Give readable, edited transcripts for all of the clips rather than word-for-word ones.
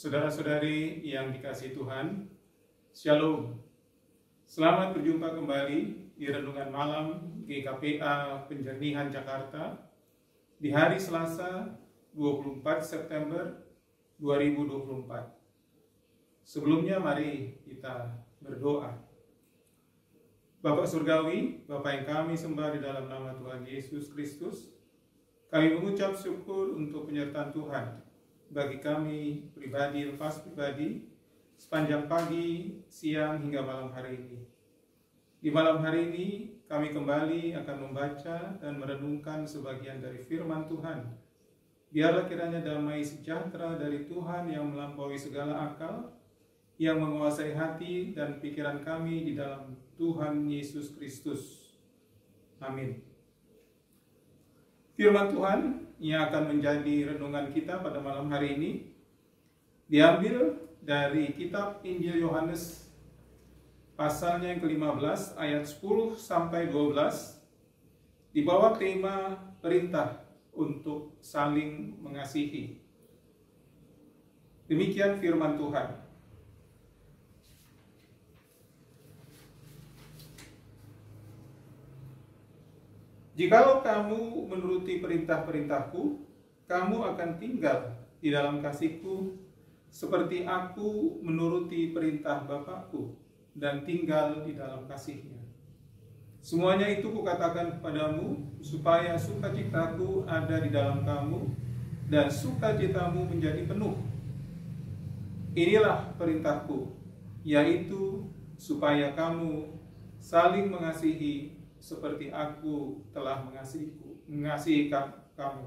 Saudara-saudari yang dikasihi Tuhan, Shalom. Selamat berjumpa kembali di Renungan Malam GKPA Penjernihan Jakarta di hari Selasa 24 September 2024. Sebelumnya mari kita berdoa. Bapak Surgawi, Bapak yang kami sembah di dalam nama Tuhan Yesus Kristus, kami mengucap syukur untuk penyertaan Tuhan bagi kami pribadi lepas pribadi sepanjang pagi, siang hingga malam hari ini. Di malam hari ini kami kembali akan membaca dan merenungkan sebagian dari firman Tuhan. Biarlah kiranya damai sejahtera dari Tuhan yang melampaui segala akal, yang menguasai hati dan pikiran kami di dalam Tuhan Yesus Kristus. Amin. Firman Tuhan yang akan menjadi renungan kita pada malam hari ini diambil dari kitab Injil Yohanes pasalnya yang ke-15 ayat 10 sampai 12 di bawah tema perintah untuk saling mengasihi. Demikian firman Tuhan. Jikalau kamu menuruti perintah-perintahku, kamu akan tinggal di dalam kasihku, seperti aku menuruti perintah Bapakku dan tinggal di dalam kasihnya. Semuanya itu kukatakan kepadamu, supaya sukacitaku ada di dalam kamu, dan sukacitamu menjadi penuh. Inilah perintahku, yaitu supaya kamu saling mengasihi, seperti aku telah mengasihi kamu.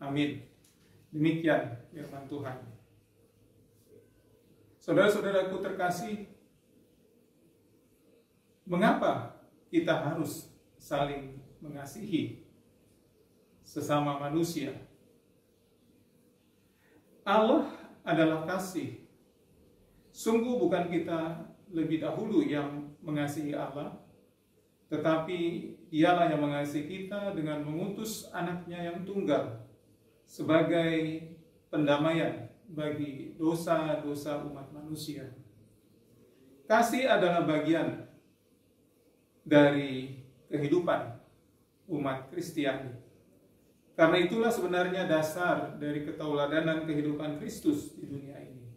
Amin. Demikian firman Tuhan. Saudara-saudaraku terkasih, mengapa kita harus saling mengasihi sesama manusia? Allah adalah kasih. Sungguh bukan kita lebih dahulu yang mengasihi Allah, tetapi Dialah yang mengasihi kita dengan mengutus anaknya yang tunggal sebagai pendamaian bagi dosa-dosa umat manusia. Kasih adalah bagian dari kehidupan umat Kristiani. Karena itulah sebenarnya dasar dari ketauladanan kehidupan Kristus di dunia ini.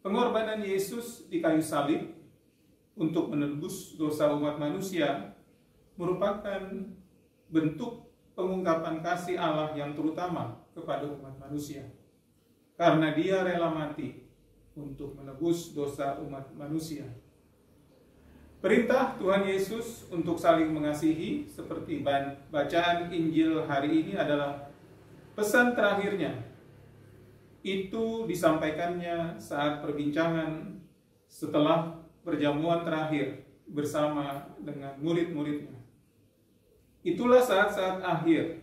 Pengorbanan Yesus di kayu salib untuk menebus dosa umat manusia merupakan bentuk pengungkapan kasih Allah yang terutama kepada umat manusia. Karena Dia rela mati untuk menebus dosa umat manusia. Perintah Tuhan Yesus untuk saling mengasihi seperti bacaan Injil hari ini adalah pesan terakhirnya. Itu disampaikannya saat perbincangan setelah perjamuan terakhir bersama dengan murid-muridnya. Itulah saat-saat akhir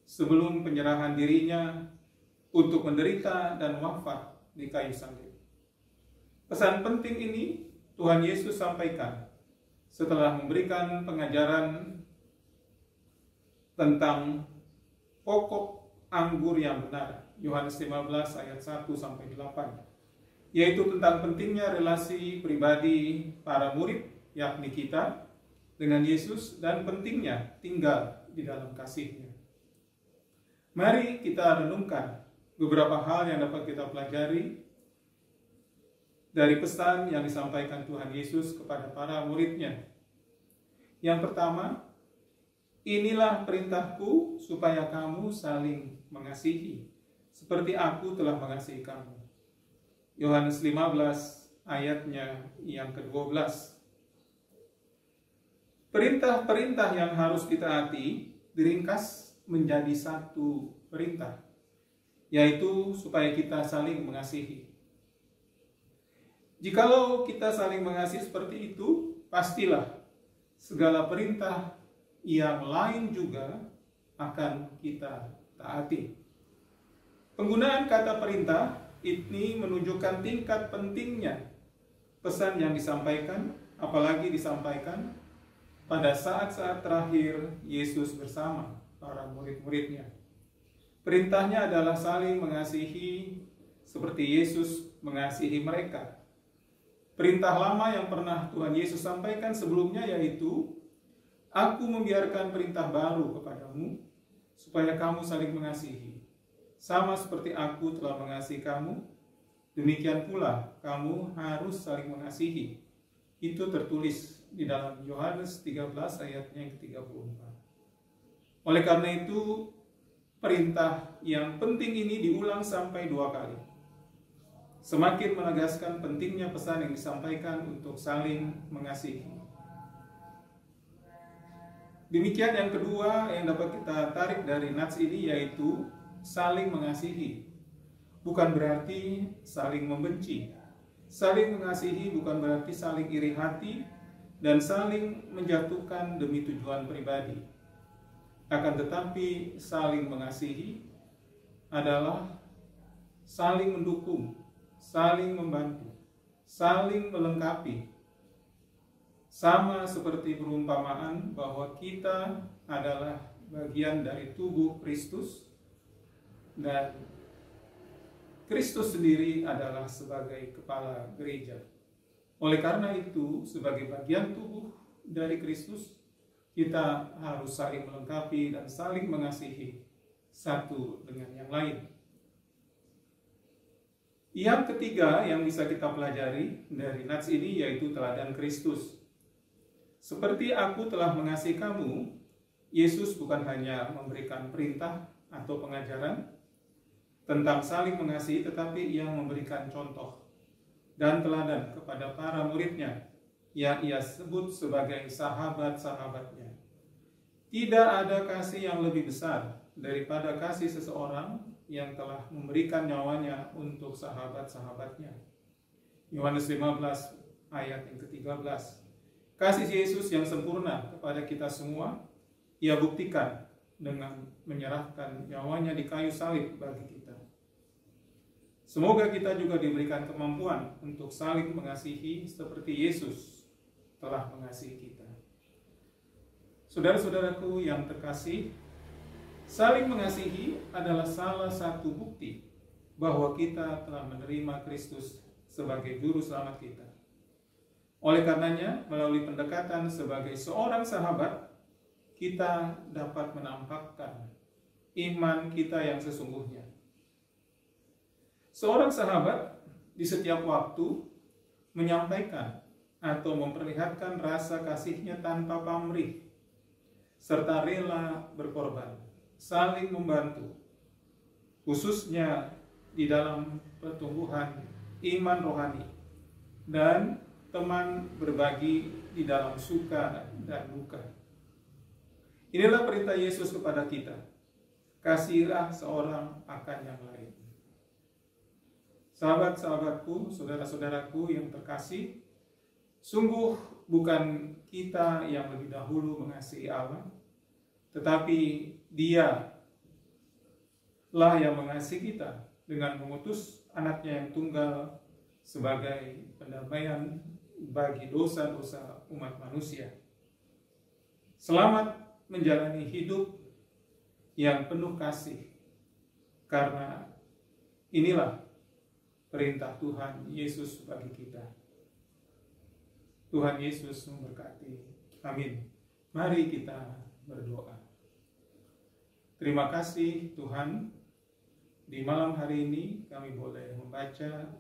sebelum penyerahan dirinya untuk menderita dan wafat di kayu salib. Pesan penting ini Tuhan Yesus sampaikan setelah memberikan pengajaran tentang pokok anggur yang benar. Yohanes 15 ayat 1 sampai 8. Yaitu tentang pentingnya relasi pribadi para murid, yakni kita, dengan Yesus, dan pentingnya tinggal di dalam kasih-Nya. Mari kita renungkan beberapa hal yang dapat kita pelajari dari pesan yang disampaikan Tuhan Yesus kepada para murid-Nya. Yang pertama, inilah perintahku supaya kamu saling mengasihi, seperti aku telah mengasihi kamu. Yohanes 15 ayatnya yang ke-12. Perintah-perintah yang harus ditaati diringkas menjadi satu perintah, yaitu supaya kita saling mengasihi. Jikalau kita saling mengasihi seperti itu, pastilah segala perintah yang lain juga akan kita taati. Penggunaan kata perintah ini menunjukkan tingkat pentingnya pesan yang disampaikan, apalagi disampaikan pada saat-saat terakhir Yesus bersama para murid-muridnya. Perintahnya adalah saling mengasihi seperti Yesus mengasihi mereka. Perintah lama yang pernah Tuhan Yesus sampaikan sebelumnya yaitu, Aku membiarkan perintah baru kepadamu, supaya kamu saling mengasihi. Sama seperti Aku telah mengasihi kamu, demikian pula kamu harus saling mengasihi. Itu tertulis di dalam Yohanes 13 ayatnya yang ke-34. Oleh karena itu, perintah yang penting ini diulang sampai 2 kali. Semakin menegaskan pentingnya pesan yang disampaikan untuk saling mengasihi. Demikian yang kedua yang dapat kita tarik dari nats ini yaitu saling mengasihi. Bukan berarti saling membenci. Saling mengasihi bukan berarti saling iri hati dan saling menjatuhkan demi tujuan pribadi. Akan tetapi saling mengasihi adalah saling mendukung, saling membantu, saling melengkapi. Sama seperti perumpamaan bahwa kita adalah bagian dari tubuh Kristus dan Kristus sendiri adalah sebagai kepala gereja. Oleh karena itu, sebagai bagian tubuh dari Kristus, kita harus saling melengkapi dan saling mengasihi satu dengan yang lain. Yang ketiga yang bisa kita pelajari dari nats ini yaitu teladan Kristus. Seperti Aku telah mengasihi kamu, Yesus bukan hanya memberikan perintah atau pengajaran tentang saling mengasihi, tetapi Ia memberikan contoh dan teladan kepada para muridnya yang Ia sebut sebagai sahabat-sahabatnya. Tidak ada kasih yang lebih besar daripada kasih seseorang yang telah memberikan nyawanya untuk sahabat-sahabatnya. Yohanes 15 ayat yang ke-13. Kasih Yesus yang sempurna kepada kita semua, Ia buktikan dengan menyerahkan nyawanya di kayu salib bagi kita. Semoga kita juga diberikan kemampuan untuk saling mengasihi seperti Yesus telah mengasihi kita. Saudara-saudaraku yang terkasih, saling mengasihi adalah salah satu bukti bahwa kita telah menerima Kristus sebagai juru selamat kita. Oleh karenanya, melalui pendekatan sebagai seorang sahabat, kita dapat menampakkan iman kita yang sesungguhnya. Seorang sahabat di setiap waktu menyampaikan atau memperlihatkan rasa kasihnya tanpa pamrih, serta rela berkorban, saling membantu, khususnya di dalam pertumbuhan iman rohani, dan teman berbagi di dalam suka dan duka. Inilah perintah Yesus kepada kita. Kasihilah seorang akan yang lain. Sahabat-sahabatku, saudara-saudaraku yang terkasih, sungguh bukan kita yang lebih dahulu mengasihi Allah, tetapi Dia lah yang mengasihi kita dengan mengutus anaknya yang tunggal sebagai pendamaian bagi dosa-dosa umat manusia. Selamat menjalani hidup yang penuh kasih, karena inilah perintah Tuhan Yesus bagi kita. Tuhan Yesus memberkati. Amin. Mari kita berdoa. Terima kasih Tuhan, di malam hari ini kami boleh membaca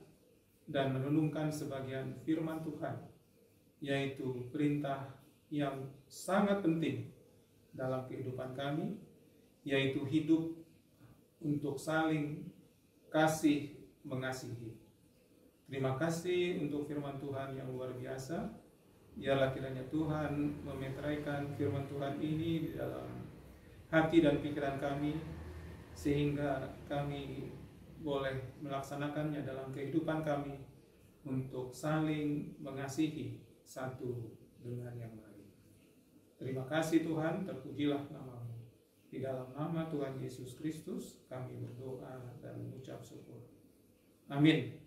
dan merenungkan sebagian firman Tuhan, yaitu perintah yang sangat penting dalam kehidupan kami, yaitu hidup untuk saling kasih mengasihi. Terima kasih untuk firman Tuhan yang luar biasa. Biarlah kiranya Tuhan memeteraikan firman Tuhan ini di dalam hati dan pikiran kami, sehingga kami boleh melaksanakannya dalam kehidupan kami untuk saling mengasihi satu dengan yang lain. Terima kasih Tuhan, terpujilah nama-Mu. Di dalam nama Tuhan Yesus Kristus kami berdoa dan mengucap syukur. Amin.